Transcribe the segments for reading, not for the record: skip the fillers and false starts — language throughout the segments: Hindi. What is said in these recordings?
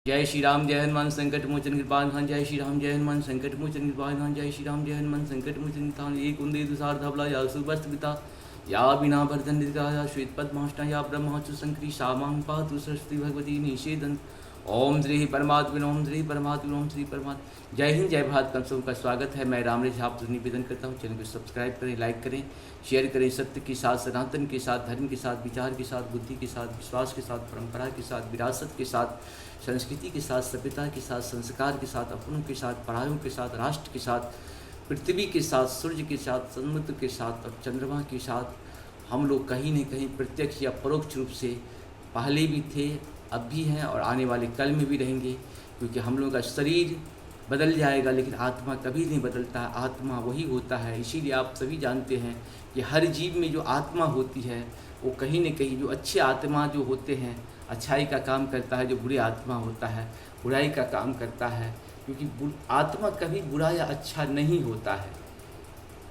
जय श्री राम जय हनुमान संकट मोचन कृपाधान। जय श्री राम जय हनुमान संकट मोचन कृपाधान। जय श्री राम जय हनुमान संकट मोचन कृपाधान। एक कुंदे तुषार धवला या सुवस्त्र पिता या बिना वर्धन या श्वेत पद्माष्टा या ब्रह्माचु संकृति शामां पातु सरस्वती भगवती निषेधन। ओम श्री परमात्मा ओम श्री परमात्मा ओम श्री परमात्मा। जय हिंद जय भारत। आप सबका स्वागत है। मैं रामरेश आप निवेदन करता हूँ, चैनल को सब्सक्राइब करें, लाइक करें, शेयर करें। सत्य के साथ, सनातन के साथ, धर्म के साथ, विचार के साथ, बुद्धि के साथ, विश्वास के साथ, परंपरा के साथ, विरासत के साथ, संस्कृति के साथ, सभ्यता के साथ, संस्कार के साथ, अपनों के साथ, पढ़ाइयों के साथ, राष्ट्र के साथ, पृथ्वी के साथ, सूर्य के साथ, समुद्र के साथ और चंद्रमा के साथ हम लोग कहीं न कहीं प्रत्यक्ष या परोक्ष रूप से पहले भी थे, अब भी हैं और आने वाले कल में भी रहेंगे। क्योंकि हम लोगों का शरीर बदल जाएगा लेकिन आत्मा कभी नहीं बदलता है, आत्मा वही होता है। इसीलिए आप सभी जानते हैं कि हर जीव में जो आत्मा होती है वो कहीं न कहीं, जो अच्छे आत्मा जो होते हैं अच्छाई का काम करता है, जो बुरी आत्मा होता है बुराई का काम करता है। क्योंकि आत्मा कभी बुरा या अच्छा नहीं होता है।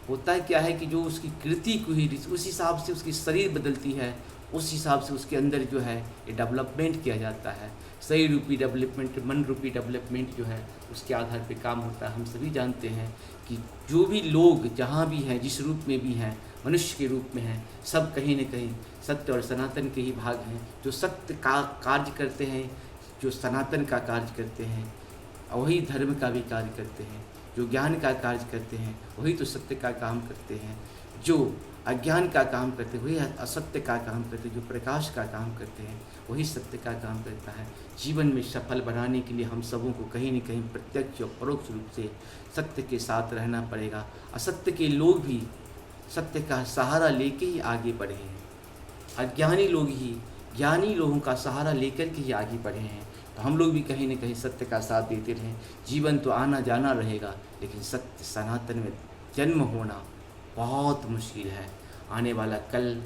होता है क्या है कि जो उसकी कृति को ही उस हिसाब से उसकी शरीर बदलती है, उस हिसाब से उसके अंदर जो है ये डेवलपमेंट किया जाता है। सही रूपी डेवलपमेंट, मन रूपी डेवलपमेंट जो है उसके आधार पे काम होता है। हम सभी जानते हैं कि जो भी लोग जहाँ भी हैं, जिस रूप में भी हैं, मनुष्य के रूप में हैं, सब कहीं न कहीं सत्य और सनातन के ही भाग हैं। जो सत्य का कार्य करते हैं, जो सनातन का कार्य करते हैं, वही धर्म का भी कार्य करते हैं। जो ज्ञान का कार्य करते हैं वही तो सत्य का काम करते हैं। जो अज्ञान का काम करते हैं वही असत्य का काम करते हैं। जो प्रकाश का काम करते हैं वही सत्य का काम करता है। जीवन में सफल बनाने के लिए हम सबों को कहीं न कहीं प्रत्यक्ष और परोक्ष रूप से सत्य के साथ रहना पड़ेगा। असत्य के लोग भी सत्य का सहारा लेके ही आगे बढ़े हैं। अज्ञानी लोग ही ज्ञानी लोगों का सहारा लेकर के ही आगे बढ़े हैं। तो हम लोग भी कहीं न कहीं सत्य का साथ देते रहें। जीवन तो आना जाना रहेगा लेकिन सत्य सनातन में जन्म होना बहुत मुश्किल है। आने वाला कल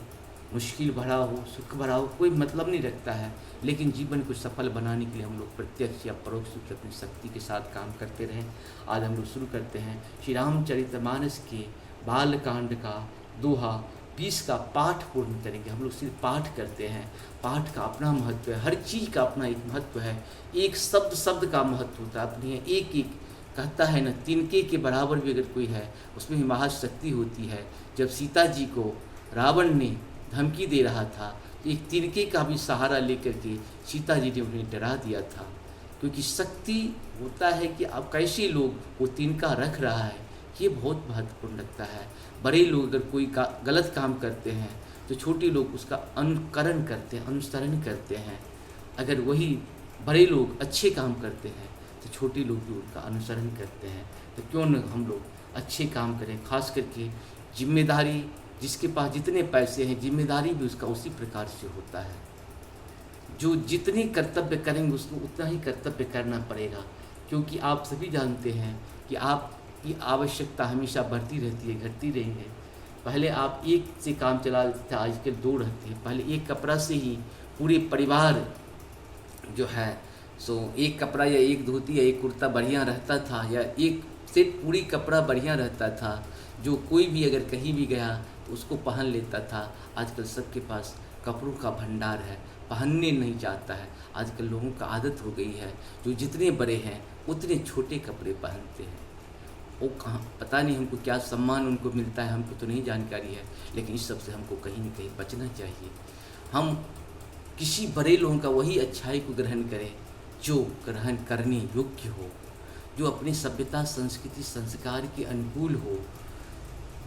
मुश्किल भरा हो, सुख भरा हो, कोई मतलब नहीं रखता है। लेकिन जीवन को सफल बनाने के लिए हम लोग प्रत्यक्ष या परोक्ष रूप से अपनी शक्ति के साथ काम करते रहें। आज हम लोग शुरू करते हैं श्री रामचरितमानस के बालकांड का दोहा 20 का पाठ पूर्ण करेंगे। हम लोग सिर्फ पाठ करते हैं। पाठ का अपना महत्व है, हर चीज़ का अपना एक महत्व है। एक शब्द शब्द का महत्व होता है अपनी। एक एक कहता है ना, तिनके के बराबर भी अगर कोई है उसमें भी महाशक्ति होती है। जब सीता जी को रावण ने धमकी दे रहा था तो एक तिनके का भी सहारा लेकर के सीता जी ने उन्हें डरा दिया था। क्योंकि शक्ति होता है कि अब कैसे लोग वो तिनका रख रहा है, ये बहुत महत्वपूर्ण लगता है। बड़े लोग अगर कोई गलत काम करते हैं तो छोटे लोग उसका अनुकरण करते हैं, अनुसरण करते हैं। अगर वही बड़े लोग अच्छे काम करते हैं तो छोटे लोग भी उनका अनुसरण करते हैं। तो क्यों न हम लोग अच्छे काम करें। खास करके जिम्मेदारी, जिसके पास जितने पैसे हैं जिम्मेदारी भी उसका उसी प्रकार से होता है। जो जितने कर्तव्य करेंगे उसको उतना ही कर्तव्य करना पड़ेगा। क्योंकि आप सभी जानते हैं कि आपकी आवश्यकता हमेशा बढ़ती रहती है, घटती रही है। पहले आप एक से काम चला लेते थे, आजकल दो रहते हैं। पहले एक कपड़ा से ही पूरे परिवार जो है सो एक कपड़ा या एक धोती या एक कुर्ता बढ़िया रहता था, या एक सेट पूरी कपड़ा बढ़िया रहता था। जो कोई भी अगर कहीं भी गया तो उसको पहन लेता था। आजकल सबके पास कपड़ों का भंडार है, पहनने नहीं चाहता है। आजकल लोगों का आदत हो गई है, जो जितने बड़े हैं उतने छोटे कपड़े पहनते हैं। वो कहाँ, पता नहीं हमको क्या सम्मान उनको मिलता है, हमको तो नहीं जानकारी है। लेकिन इस सब से हमको कहीं न कहीं बचना चाहिए। हम किसी बड़े लोगों का वही अच्छाई को ग्रहण करें जो ग्रहण करने योग्य हो, जो अपनी सभ्यता संस्कृति संस्कार के अनुकूल हो,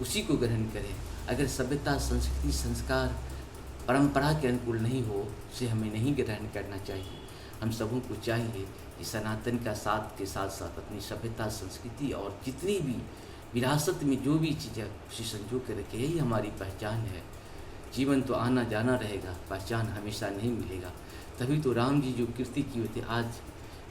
उसी को ग्रहण करें। अगर सभ्यता संस्कृति संस्कार परंपरा के अनुकूल नहीं हो उसे हमें नहीं ग्रहण करना चाहिए। हम सबों को चाहिए कि सनातन का साथ के साथ साथ अपनी सभ्यता संस्कृति और जितनी भी विरासत में जो भी चीज़ें उसे संजो कर रखे, यही हमारी पहचान है। जीवन तो आना जाना रहेगा, पहचान हमेशा नहीं मिलेगा। तभी तो राम जी जो कीर्ति किए थे आज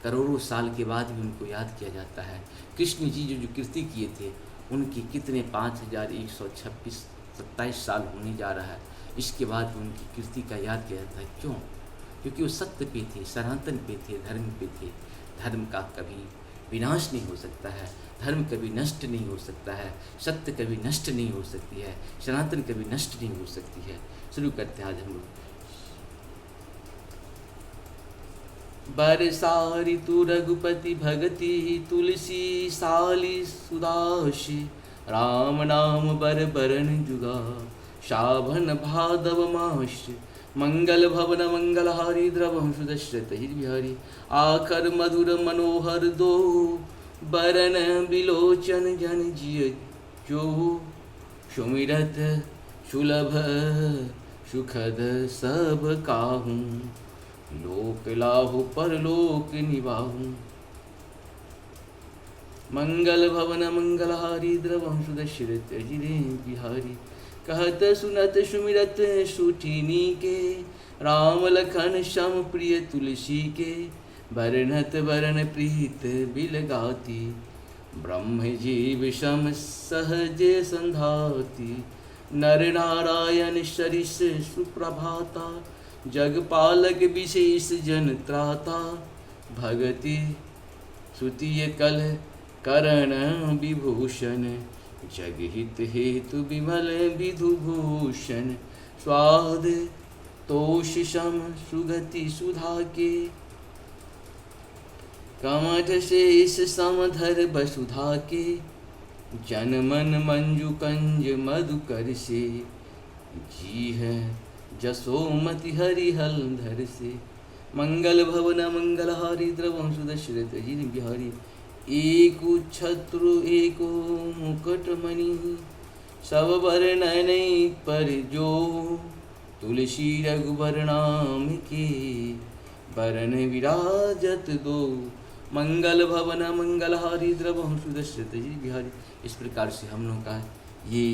करोड़ों साल के बाद भी उनको याद किया जाता है। कृष्ण जी जो कीर्ति किए थे उनकी कितने 5126 साल होने जा रहा है, इसके बाद भी उनकी कीर्ति का याद किया जाता है। क्यों? क्योंकि वो सत्य पे थे, सनातन पे थे, धर्म पे थे। धर्म का कभी विनाश नहीं हो सकता है, धर्म कभी नष्ट नहीं हो सकता है, सत्य कभी नष्ट नहीं हो सकती है, सनातन कभी नष्ट नहीं हो सकती है। शुरू करते हैं आज हम लोग। बरसा ऋतु रघुपति भगति तुलसी साली सुदासी। राम नाम बर बरन जुगा शाभन भादव मास। मंगल भवन मंगलहारी द्रवहं सुदशरथ बिहारी। आखर मधुर मनोहर दो बरन बिलोचन जन जिय जो। सुमिरत सुलभ सुखद सब काहू लोक लाहु परलोक निवाहु। मंगल भवन मंगलहारी द्रवहं सुदशरथ बिहारी। कहत सुनत सुमिरत सुठिनी के राम लखन श्याम प्रिय तुलसी के। बरनत बरन प्रीत बिलगाती ब्रह्म जीव सम सहज संधाति। नर नारायण सरिस सुप्रभाता जगपालक विशेष जन त्राता। भगति सुतिय कल करण विभूषण जगहित हेतु विमल विधुभूषण। स्वाद तोष सम सुगति सुधा के कमठ शेष समधर वसुधा के। जन मन मंजु कंज मधुकर से जी है जसोमति हरिहल धर से। मंगल भवन मंगलहारी द्रवहं सुदशरथ बिहारी। एको छत्रु एको मुकुटमणि सब बरनन पर जो। तुलसी रघुबर नाम के बरन विराजत दो। मंगल भवन मंगलहारी द्रवहं सुदशरथ बिहारी। इस प्रकार से हम लोग का ये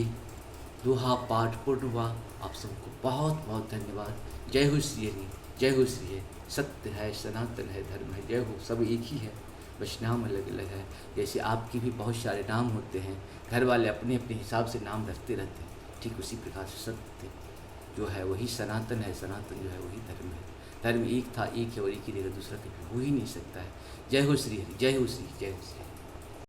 दोहा पाठ पूर्ण हुआ। आप सबको बहुत बहुत धन्यवाद। जय हो श्री हरि, जय हो श्री हरि। सत्य है, सनातन है, धर्म है, जय हो। सब एक ही है, बस नाम अलग अलग है। जैसे आपके भी बहुत सारे नाम होते हैं, घर वाले अपने अपने हिसाब से नाम रखते रहते हैं, ठीक उसी प्रकार से सत्य जो है वही सनातन है, सनातन जो है वही धर्म है। धर्म एक था, एक है और एक ही रहेगा, दूसरा कभी हो ही नहीं सकता है। जय हो श्री हरि, जय हो श्री, जय हो श्री।